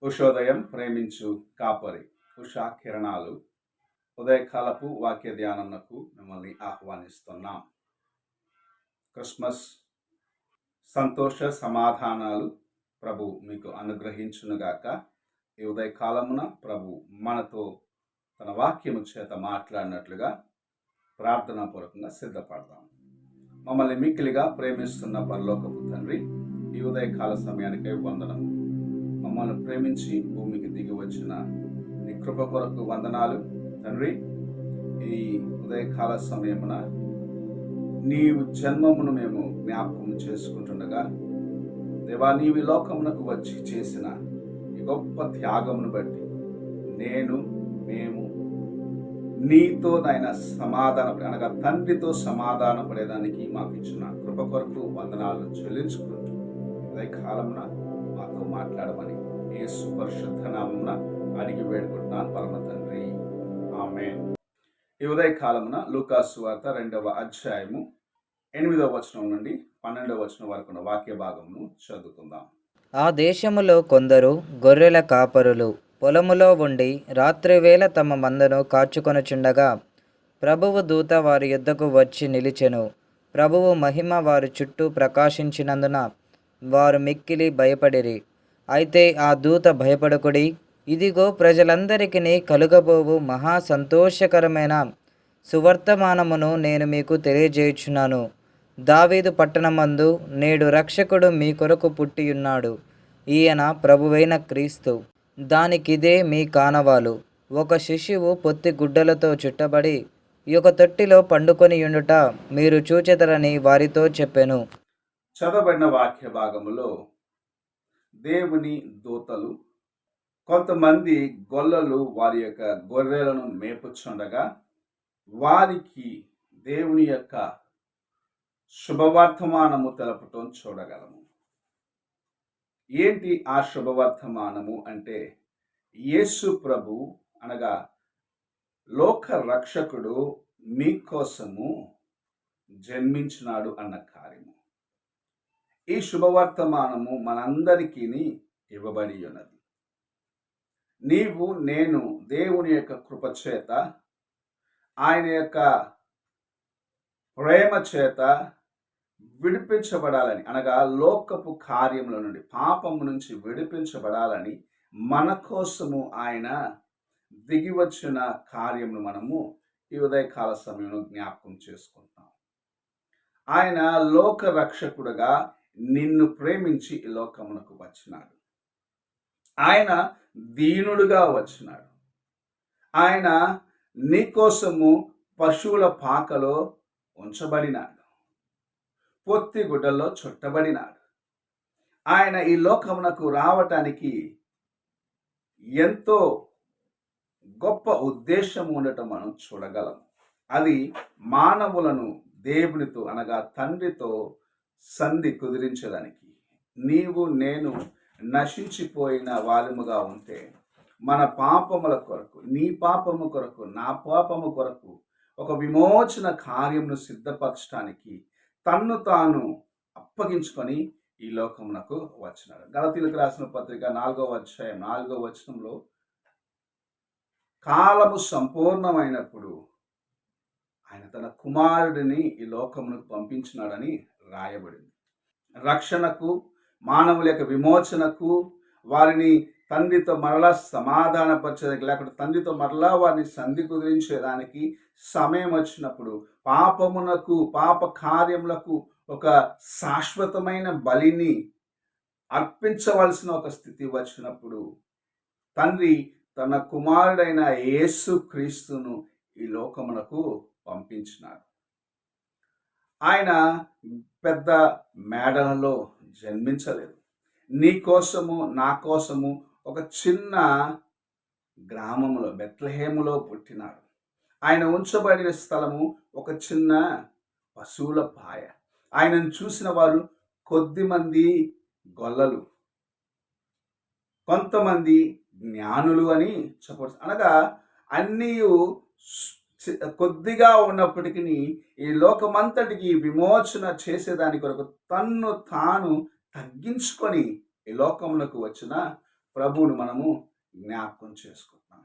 ఉషోదయం ప్రేమించు కాపరి ఉషా కిరణాలు ఉదయకాలపు వాక్య ధ్యానంకు మిమ్మల్ని ఆహ్వానిస్తున్నాం. క్రిస్మస్ సంతోష సమాధానాలు ప్రభు మీకు అనుగ్రహించునుగాక. ఈ ఉదయకాలమున ప్రభు మనతో తన వాక్యము చేత మాట్లాడినట్లుగా ప్రార్థనాపూర్వకంగా సిద్ధపడదాం. మమ్మల్ని మిక్కిలిగా ప్రేమిస్తున్న పరలోకపు తండ్రి, ఈ ఉదయకాల సమయానికై వందనము. మమ్మల్ని ప్రేమించి భూమికి దిగి వచ్చిన నీ కృప కొరకు వందనాలు తండ్రి. ఈ ఉదయకాల సమయమున నీవు జన్మమును మేము జ్ఞాపకం చేసుకుంటుండగా, దేవా, నీవి లోకమునకు వచ్చి చేసిన ఈ గొప్ప త్యాగమును బట్టి మేము నీతో నాయన అనగా తండ్రితో సమాధాన పడేదానికి మాకు ఇచ్చిన కృప కొరకు వందనాలు చెల్లించుకుంటూ ఉదయకాలమున మాతో మాట్లాడమని యేసు పరిశుద్ధ నామమున అడిగి వేడుకుంటున్నాను పరమ తండ్రి, ఆమేన్. ఈ ఉదయకాలమున లూకా సువార్త 2వ అధ్యాయము 8వ వచనం నుండి 12వ వచనం వరకు వాక్య భాగమును చదువుకుందాం. ఆ దేశములో కొందరు గొర్రెల కాపరులు పొలములో ఉండి రాత్రివేళ తమ మందను కాచుకొనుచుండగా ప్రభువు దూత వారి యుద్ధకు వచ్చి నిలిచెను. ప్రభువు మహిమ వారి చుట్టూ ప్రకాశించినందున వారు మిక్కిలి భయపడిరి. అయితే ఆ దూత భయపడకుడి, ఇదిగో ప్రజలందరికీ కలుగబోవు మహా సంతోషకరమైన సువర్తమానమును నేను మీకు తెలియజేయుచున్నాను. దావీదు పట్టణమందు నేడు రక్షకుడు మీ కొరకు పుట్టియున్నాడు. ఈయన ప్రభువైన క్రీస్తు. దానికిదే మీ కానవాలు. ఒక శిశువు పొత్తి గుడ్డలతో చుట్టబడి ఒక తొట్టిలో పండుకొని యుండుట మీరు చూచెదరని వారితో చెప్పెను. చదవబడిన వాక్య భాగములో దేవుని దూతలు కొంతమంది గొల్లలు వారి యొక్క గొర్రెలను మేపుచుండగా వారికి దేవుని యొక్క శుభవర్తమానము తెలపటం చూడగలము. ఏంటి ఆ శుభవర్తమానము అంటే, యేసు ప్రభు అనగా లోక రక్షకుడు మీకోసము జన్మించినాడు అన్న కార్యము. ఈ శుభవర్తమానము మనందరికీ ఇవ్వబడి ఉన్నది. నీవు నేను దేవుని యొక్క కృపచేత, ఆయన యొక్క ప్రేమ చేత విడిపించబడాలని, అనగా లోకపు కార్యముల నుండి, పాపము నుంచి విడిపించబడాలని మన కోసము ఆయన దిగి వచ్చిన కార్యమును మనము ఈ ఉదయకాల సమయంలో జ్ఞాపకం చేసుకుంటాం. ఆయన లోక రక్షకుడుగా నిన్ను ప్రేమించి ఈ లోకమునకు వచ్చినాడు. ఆయన దీనుడుగా వచ్చినాడు. ఆయన నీకోసము పశువుల పాకలో ఉంచబడినాడు, పొత్తి గుడ్డల్లో చుట్టబడినాడు. ఆయన ఈ లోకమునకు రావటానికి ఎంతో గొప్ప ఉద్దేశం ఉండటం మనం చూడగలం. అది మానవులను దేవునితో అనగా తండ్రితో సంధి కుదిరించడానికి. నీవు నేను నశించిపోయిన వారముగా ఉంటే మన పాపముల కొరకు, నీ పాపము కొరకు, నా పాపము కొరకు ఒక విమోచన కార్యమును సిద్ధపరచడానికి తన్ను తాను అప్పగించుకొని ఈ లోకమునకు వచ్చినాడు. గలతీయులకు రాసిన పత్రిక 4వ అధ్యాయం 4వ వచనంలో కాలము సంపూర్ణమైనప్పుడు ఆయన తన కుమారుడిని ఈ లోకమునకు పంపించినాడని రాయబడింది. రక్షణకు, మానవుల యొక్క విమోచనకు, వారిని తండ్రితో మరలా సమాధానపరచడానికి, లేకపోతే తండ్రితో మరలా వారిని సంధి కుదిరించేదానికి సమయం వచ్చినప్పుడు, పాపమునకు, పాప కార్యములకు ఒక శాశ్వతమైన బలిని అర్పించవలసిన ఒక స్థితి వచ్చినప్పుడు తండ్రి తన కుమారుడైన యేసు క్రీస్తును ఈ లోకమునకు పంపించినాడు. ఆయన పెద్ద మేడలలో జన్మించలేదు. నీ కోసము, నా కోసము ఒక చిన్న గ్రామములో, బెత్లెహేములో పుట్టినాడు. ఆయన ఉంచబడిన స్థలము ఒక చిన్న పశువుల పాయ. ఆయనను చూసిన వారు కొద్దిమంది గొల్లలు, కొంతమంది జ్ఞానులు అని చెప్పవచ్చు. అనగా అన్నీ కొద్దిగా ఉన్నప్పటికీ ఈ లోకమంతటికి విమోచన చేసేదాని కొరకు తన్ను తాను తగ్గించుకొని ఈ లోకమునకు వచ్చిన ప్రభువును మనము జ్ఞాపకం చేసుకుంటున్నాం.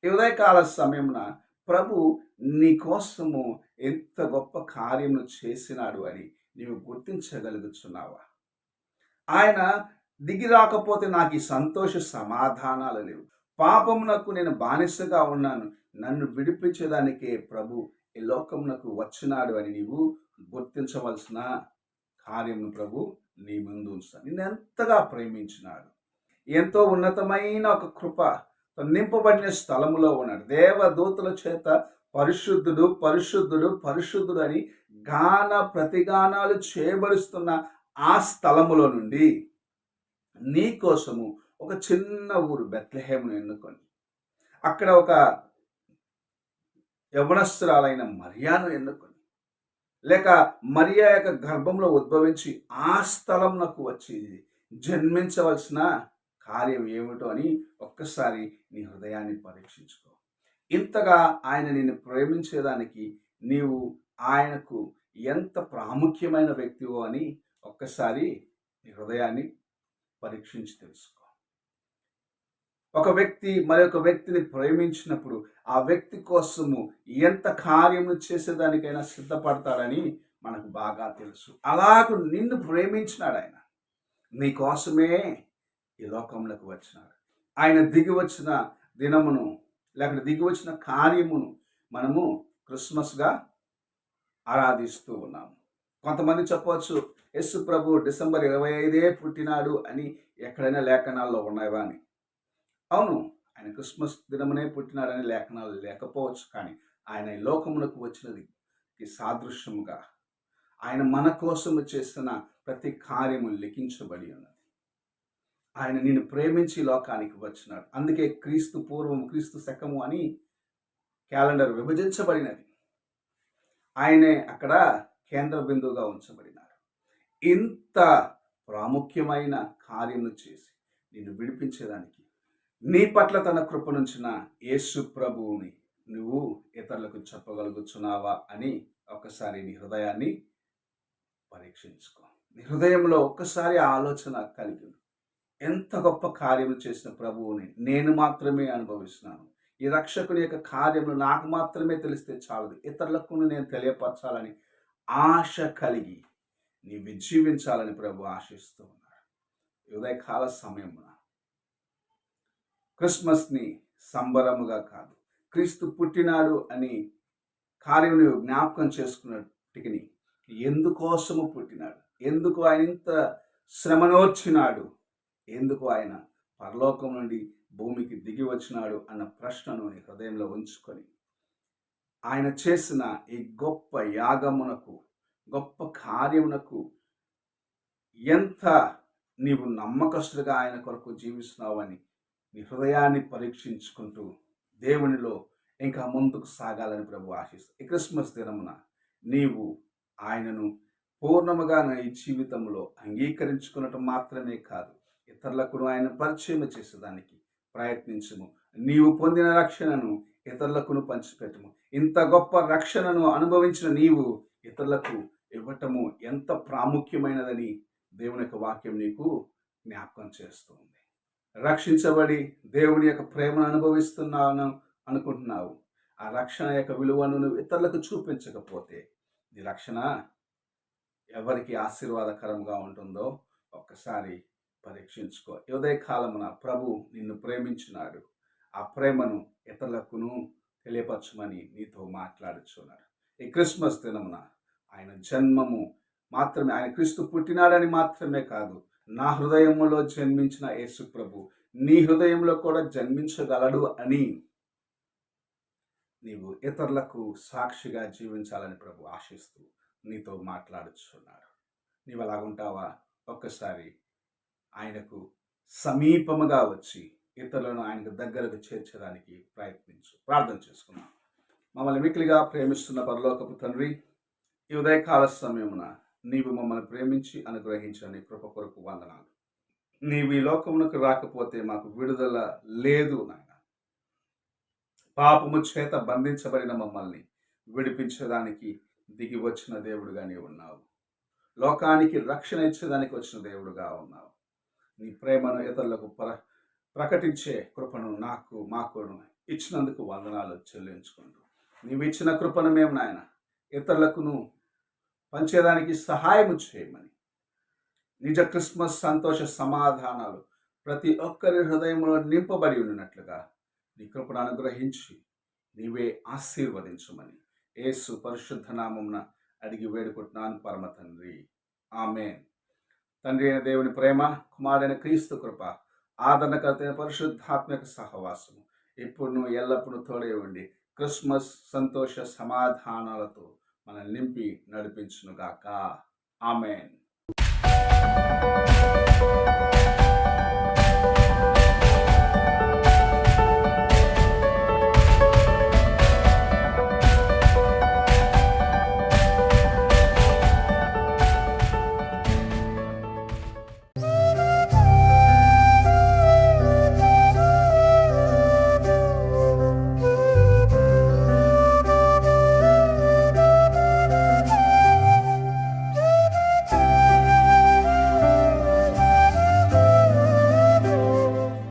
ఈ ఉదయకాల సమయమున ప్రభు నీ కోసము ఎంత గొప్ప కార్యము చేసినాడు అని నీవు గుర్తించగలుగుతున్నావా? ఆయన దిగి రాకపోతే నాకు ఈ సంతోష సమాధానాలు లేవు. పాపమునకు నేను బానిసగా ఉన్నాను. నన్ను విడిపించేదానికే ప్రభు ఈ లోకమునకు వచ్చినాడు అని నీవు గుర్తించవలసిన కార్యమును ప్రభు నీ ముందు ఉంచుతాను. నిన్ను ఎంతగా ప్రేమించినాడు. ఎంతో ఉన్నతమైన ఒక కృప నింపబడిన స్థలములో ఉన్నాడు. దేవదూతల చేత పరిశుద్ధుడు పరిశుద్ధుడు పరిశుద్ధుడు అని గాన ప్రతిగానాలు చేయబడుస్తున్న ఆ స్థలములో నుండి నీ కోసము ఒక చిన్న ఊరు బెత్లెహేమును ఎన్నుకొని అక్కడ ఒక యవనస్తురాలైన మరియాను ఎన్నుకొని, లేక మరియా యొక్క గర్భంలో ఉద్భవించి ఆ స్థలంనకు వచ్చి జన్మించవలసిన కార్యం ఏమిటో అని ఒక్కసారి నీ హృదయాన్ని పరీక్షించుకో. ఇంతగా ఆయన నిన్ను ప్రేమించేదానికి నీవు ఆయనకు ఎంత ప్రాముఖ్యమైన వ్యక్తివో అని ఒక్కసారి నీ హృదయాన్ని పరీక్షించి తెలుసుకో. ఒక వ్యక్తి మరొక వ్యక్తిని ప్రేమించినప్పుడు ఆ వ్యక్తి కోసము ఎంత కార్యము చేసేదానికైనా సిద్ధపడతాడని మనకు బాగా తెలుసు. అలాగూ నిన్ను ప్రేమించినాడు ఆయన. నీ కోసమే ఈ లోకంలోకి వచ్చినాడు. ఆయన దిగి వచ్చిన దినమును లేకపోతే దిగి వచ్చిన కార్యమును మనము క్రిస్మస్గా ఆరాధిస్తూ ఉన్నాము. కొంతమంది చెప్పవచ్చు, యేసు ప్రభు డిసెంబర్ 25 పుట్టినాడు అని ఎక్కడైనా లేఖనాల్లో ఉన్నాయా అని. అవును, ఆయన క్రిస్మస్ దినమునే పుట్టినాడని లేఖనాలు లేకపోవచ్చు, కానీ ఆయన ఈ లోకమునకు వచ్చినది సాదృశ్యముగా ఆయన మన కోసము చేసిన ప్రతి కార్యము లిఖించబడి ఉన్నది. ఆయన నిన్ను ప్రేమించి లోకానికి వచ్చినాడు. అందుకే క్రీస్తు పూర్వం క్రీస్తు శకము అని క్యాలెండర్ విభజించబడినది. ఆయనే అక్కడ కేంద్ర బిందువుగా ఉంచబడినారు. ఇంత ప్రాముఖ్యమైన కార్యము చేసి నిన్ను విడిపించేదానికి నీ పట్ల తన కృపనుంచిన యేసు ప్రభువుని నువ్వు ఇతరులకు చెప్పగలుగుతున్నావా అని ఒక్కసారి నీ హృదయాన్ని పరీక్షించుకో. నీ హృదయంలో ఒక్కసారి ఆలోచన కలిగి ఎంత గొప్ప కార్యము చేసిన ప్రభువుని నేను మాత్రమే అనుభవిస్తున్నాను. ఈ రక్షకుని యొక్క కార్యములు నాకు మాత్రమే తెలిస్తే చాలదు, ఇతరులకు నేను తెలియపరచాలని ఆశ కలిగి నీవు జీవించాలని ప్రభు ఆశిస్తూ ఉన్నాడు. ఉదయకాల సమయమున క్రిస్మస్ని సంబరముగా కాదు, క్రీస్తు పుట్టినాడు అని కార్యం నువ్వు జ్ఞాపకం చేసుకున్నట్టుకి ఎందుకోసము పుట్టినాడు, ఎందుకు ఆయన ఇంత శ్రమనోర్చినాడు, ఎందుకు ఆయన పరలోకం నుండి భూమికి దిగి వచ్చినాడు అన్న ప్రశ్నను నీ హృదయంలో ఉంచుకొని ఆయన చేసిన ఈ గొప్ప యాగమునకు గొప్ప కార్యమునకు ఎంత నీవు నమ్మకస్తులుగా ఆయన కొరకు జీవిస్తున్నావని నీ హృదయాన్ని పరీక్షించుకుంటూ దేవునిలో ఇంకా ముందుకు సాగాలని ప్రభు ఆశిస్తాడు. ఈ క్రిస్మస్ దినమున నీవు ఆయనను పూర్ణముగా నీ జీవితంలో అంగీకరించుకున్నట్టు మాత్రమే కాదు, ఇతరులకు ఆయన పరిచయం చేసేదానికి ప్రయత్నించుము. నీవు పొందిన రక్షణను ఇతరులకు పంచిపెట్టము. ఇంత గొప్ప రక్షణను అనుభవించిన నీవు ఇతరులకు ఇవ్వటము ఎంత ప్రాముఖ్యమైనదని దేవుని యొక్క వాక్యం నీకు జ్ఞాపకం చేస్తుంది. రక్షించబడి దేవుని యొక్క ప్రేమను అనుభవిస్తున్నాను అనుకుంటున్నావు. ఆ రక్షణ యొక్క విలువను నువ్వు ఇతరులకు చూపించకపోతే నీ రక్షణ ఎవరికి ఆశీర్వాదకరంగా ఉంటుందో ఒక్కసారి పరీక్షించుకో. ఉదయకాలమున ప్రభు నిన్ను ప్రేమించినాడు. ఆ ప్రేమను ఇతరులకును తెలియపరచమని నీతో మాట్లాడుచున్నాడు. ఈ క్రిస్మస్ దినమున ఆయన జన్మము మాత్రమే, ఆయన క్రీస్తు పుట్టినాడని మాత్రమే కాదు, నా హృదయములో జన్మించిన యేసు ప్రభు నీ హృదయంలో కూడా జన్మించగలడు అని నీవు ఇతరులకు సాక్షిగా జీవించాలని ప్రభు ఆశిస్తూ నీతో మాట్లాడుచున్నాడు. నీవు అలాగుంటావా? ఒక్కసారి ఆయనకు సమీపముగా వచ్చి ఇతరులను ఆయనకు దగ్గరకు చేర్చడానికి ప్రయత్నించు. ప్రార్థన చేసుకున్నాం. మమ్మల్ని మిక్కిలిగా ప్రేమిస్తున్న పరలోకపు తండ్రి, ఈ ఉదయకాల సమయమున నీవు మమ్మల్ని ప్రేమించి అనుగ్రహించిన నీ కృప కొరకు వందనాలు. నీవు ఈ లోకమునకు రాకపోతే మాకు విడుదల లేదు నాయన. పాపము చేత బంధించబడిన మమ్మల్ని విడిపించడానికి దిగి వచ్చిన దేవుడుగా నీవు ఉన్నావు. లోకానికి రక్షణ ఇచ్చేదానికి వచ్చిన దేవుడుగా ఉన్నావు. నీ ప్రేమను ఇతరులకు ప్రకటించే కృపను మాకును ఇచ్చినందుకు వందనాలు చెల్లించుకుంటూ, నీవు ఇచ్చిన కృపను మేము నాయన ఇతరులకును పంచేదానికి సహాయము చేయమని, నిజ క్రిస్మస్ సంతోష సమాధానాలు ప్రతి ఒక్కరి హృదయంలో నింపబడి ఉన్నట్లుగా నీ కృపను అనుగ్రహించి నీవే ఆశీర్వదించమని యేసు పరిశుద్ధ నామమున అడిగి వేడుకుంటున్నాను పరమ తండ్రి. ఆమేన్. తండ్రి అయిన దేవుని ప్రేమ, కుమారుడైన క్రీస్తు కృప, ఆదరణకర్త అయిన పరిశుద్ధాత్మక సహవాసము ఎప్పుడును ఎల్లప్పుడూ తోడే ఉండి క్రిస్మస్ సంతోష సమాధానాలతో మనల్ని నింపి నడిపించునుగాక. ఆమేన్.